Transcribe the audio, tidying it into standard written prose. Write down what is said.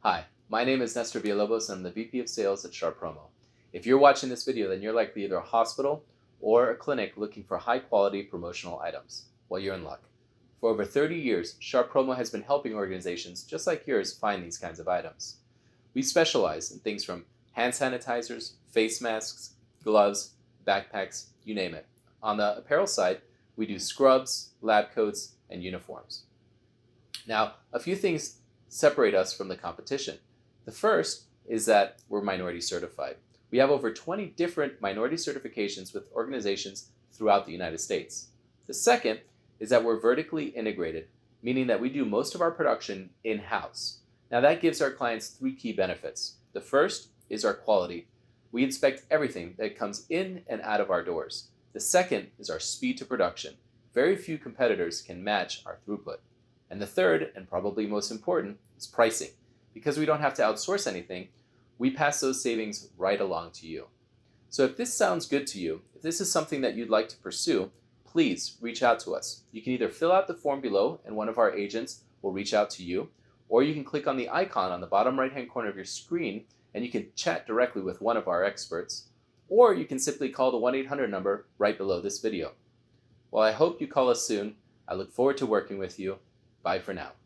Hi, my name is Nestor Villalobos and I'm the VP of Sales at Sharp Promo. If you're watching this video, then you're likely either a hospital or a clinic looking for high-quality promotional items. Well, you're in luck. For over 30 years, Sharp Promo has been helping organizations just like yours find these kinds of items. We specialize in things from hand sanitizers, face masks, gloves, backpacks, you name it. On the apparel side, we do scrubs, lab coats, and uniforms. Now, a few things separate us from the competition. The first is that we're minority certified. We have over 20 different minority certifications with organizations throughout the United States. The second is that we're vertically integrated, meaning that we do most of our production in-house. Now that gives our clients three key benefits. The first is our quality. We inspect everything that comes in and out of our doors. The second is our speed to production. Very few competitors can match our throughput. And the third, and probably most important, is pricing. Because we don't have to outsource anything, we pass those savings right along to you. So if this sounds good to you, if this is something that you'd like to pursue, please reach out to us. You can either fill out the form below and one of our agents will reach out to you, or you can click on the icon on the bottom right-hand corner of your screen and you can chat directly with one of our experts, or you can simply call the 1-800 number right below this video. Well, I hope you call us soon. I look forward to working with you. Bye for now.